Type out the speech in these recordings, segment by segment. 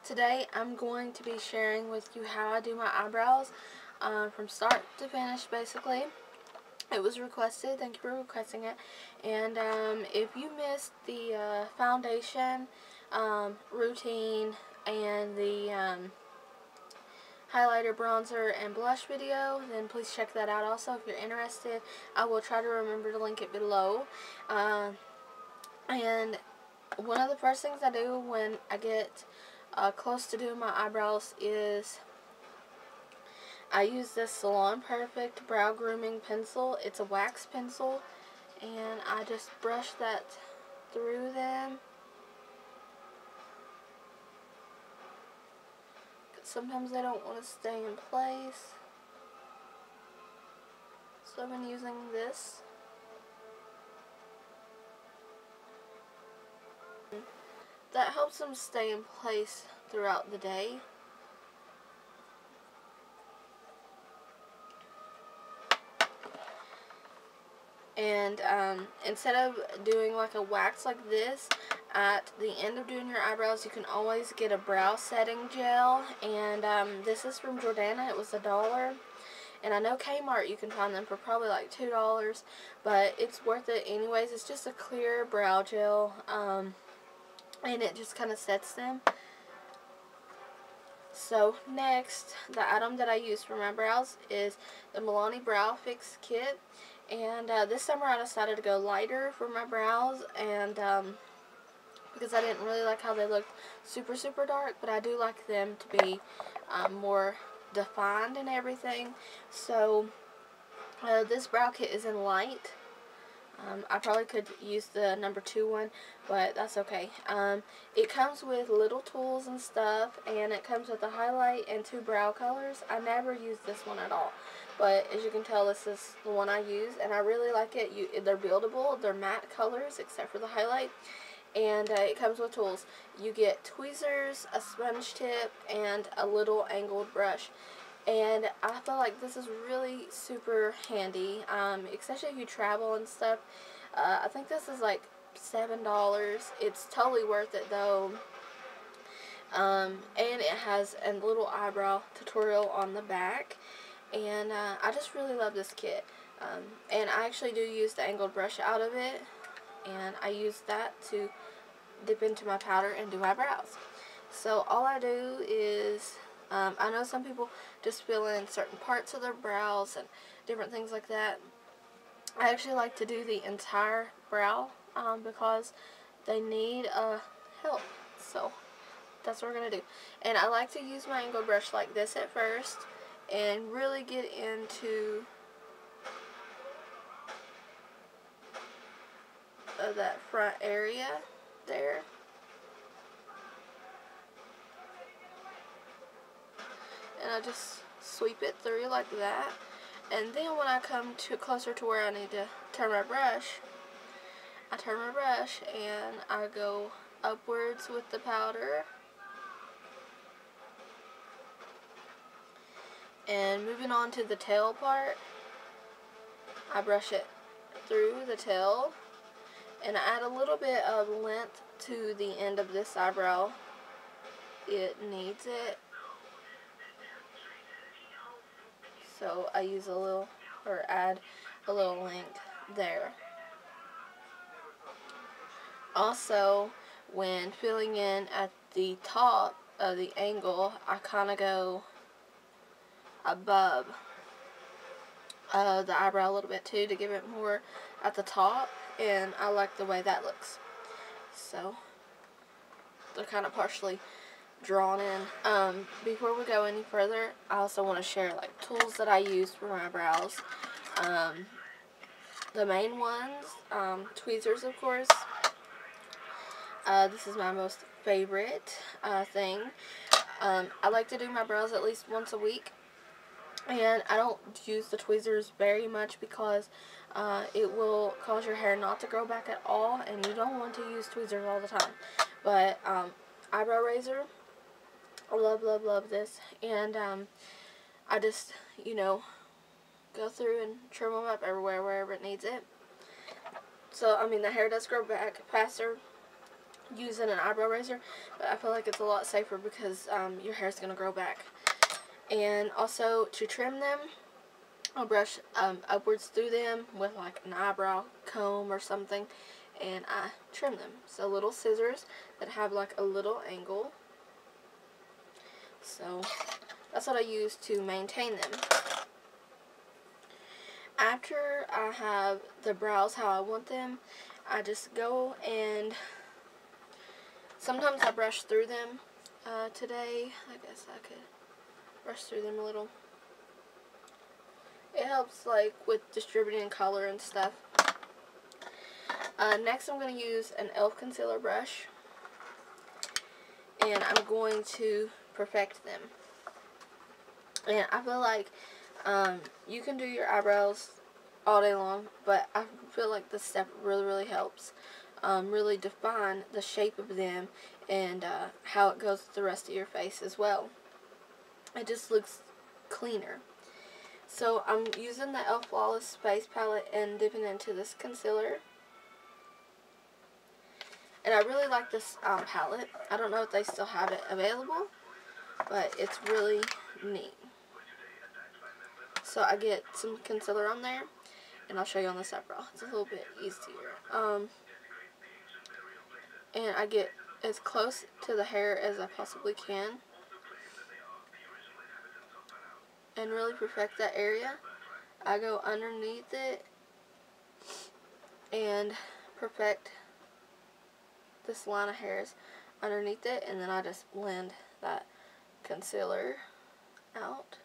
Today I'm going to be sharing with you how I do my eyebrows from start to finish basically. It was requested, thank you for requesting it. And if you missed the foundation routine and the highlighter, bronzer, and blush video, then please check that out also if you're interested. I will try to remember to link it below. And one of the first things I do when I get close to doing my eyebrows is I use this Salon Perfect Brow Grooming Pencil. It's a wax pencil, and I just brush that through them. Sometimes they don't want to stay in place, so I've been using this. That helps them stay in place throughout the day. And instead of doing like a wax like this, at the end of doing your eyebrows, you can always get a brow setting gel. And this is from Jordana. It was $1. And I know Kmart you can find them for probably like $2, but it's worth it anyways. It's just a clear brow gel, and it just kind of sets them. So next, the item that I use for my brows is the Milani Brow Fix Kit. And this summer I decided to go lighter for my brows, and because I didn't really like how they looked super dark, but I do like them to be more defined and everything. So this brow kit is in light. I probably could use the number 2 one, but that's okay. It comes with little tools and stuff, and it comes with a highlight and 2 brow colors. I never use this one at all, but as you can tell, this is the one I use, and I really like it. They're buildable. They're matte colors except for the highlight, and it comes with tools. You get tweezers, a sponge tip, and a little angled brush. And I feel like this is really super handy, especially if you travel and stuff. I think this is like $7. It's totally worth it though. And it has a little eyebrow tutorial on the back. And I just really love this kit. And I actually do use the angled brush out of it. And I use that to dip into my powder and do my brows. So all I do is, I know some people just fill in certain parts of their brows and different things like that. I actually like to do the entire brow because they need help. So that's what we're going to do. And I like to use my angled brush like this at first and really get into that front area there. And I just sweep it through like that. And then when I come to closer to where I need to turn my brush, I turn my brush and I go upwards with the powder. And moving on to the tail part, I brush it through the tail. And I add a little bit of length to the end of this eyebrow. It needs it. So I use a little, or add a little length there. Also, when filling in at the top of the angle, I kind of go above the eyebrow a little bit too to give it more at the top, and I like the way that looks. So they're kind of partially drawn in. Before we go any further, I also want to share like tools that I use for my brows. The main ones, tweezers of course. This is my most favorite thing. I like to do my brows at least once a week, and I don't use the tweezers very much because it will cause your hair not to grow back at all, and you don't want to use tweezers all the time. But eyebrow razor, I love this, and I just, go through and trim them up everywhere, wherever it needs it. So, I mean, the hair does grow back faster using an eyebrow razor, but I feel like it's a lot safer because your hair is going to grow back. And also to trim them, I'll brush upwards through them with like an eyebrow comb or something, and I trim them. So little scissors that have like a little angle. So that's what I use to maintain them. After I have the brows how I want them, I just go and sometimes I brush through them. Today, I guess I could brush through them a little. It helps like with distributing color and stuff. Next I'm going to use an e.l.f. concealer brush, and I'm going to perfect them. And I feel like you can do your eyebrows all day long, but I feel like this step really helps really define the shape of them and how it goes with the rest of your face as well. It just looks cleaner. So I'm using the e.l.f. Flawless Face Palette and dipping into this concealer. And I really like this palette. I don't know if they still have it available, but it's really neat. So I get some concealer on there, and I'll show you on the side brow. It's a little bit easier. And I get as close to the hair as I possibly can, and really perfect that area. I go underneath it and perfect this line of hairs underneath it, and then I just blend that concealer out.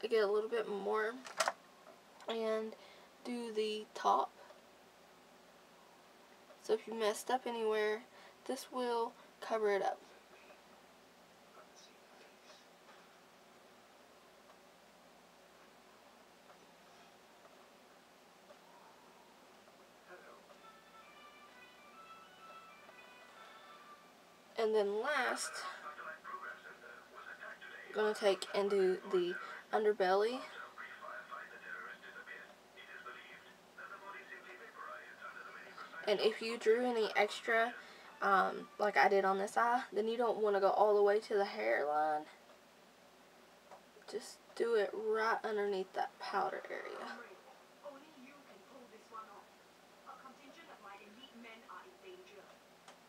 I get a little bit more and do the top. So if you messed up anywhere, this will cover it up. And then last, I'm going to take and do the underbelly. And if you drew any extra, like I did on this eye, then you don't want to go all the way to the hairline. Just do it right underneath that powder area. Only you can pull this one off. A contingent of my elite men are in danger.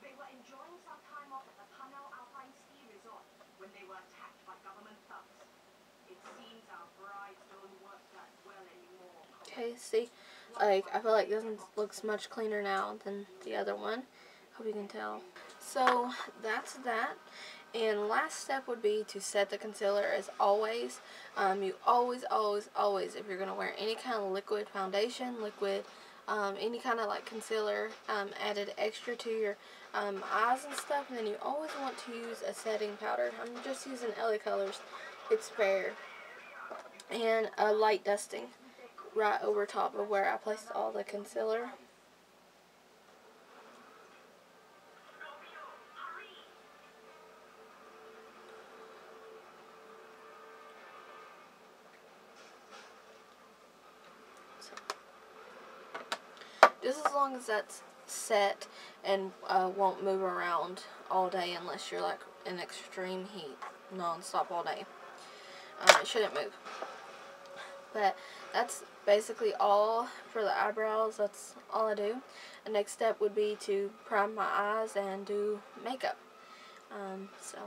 They were enjoying some time off at the Panau Alpine Ski Resort when they were attacked by government thugs. It seems our brides don't work that well anymore. Okay, see? Like, I feel like this one looks much cleaner now than the other one. Hope you can tell. So, that's that. And last step would be to set the concealer as always. You always, if you're going to wear any kind of liquid foundation, any kind of like concealer added extra to your eyes and stuff, and then you always want to use a setting powder. I'm just using LA Colors. It's fair. And a light dusting right over top of where I placed all the concealer. So, just as long as that's set and won't move around all day unless you're like in extreme heat non-stop all day. It shouldn't move. But that's basically all for the eyebrows. That's all I do. The next step would be to prime my eyes and do makeup. So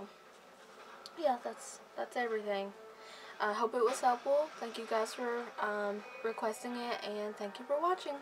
yeah, that's everything. I hope it was helpful. Thank you guys for requesting it, and thank you for watching.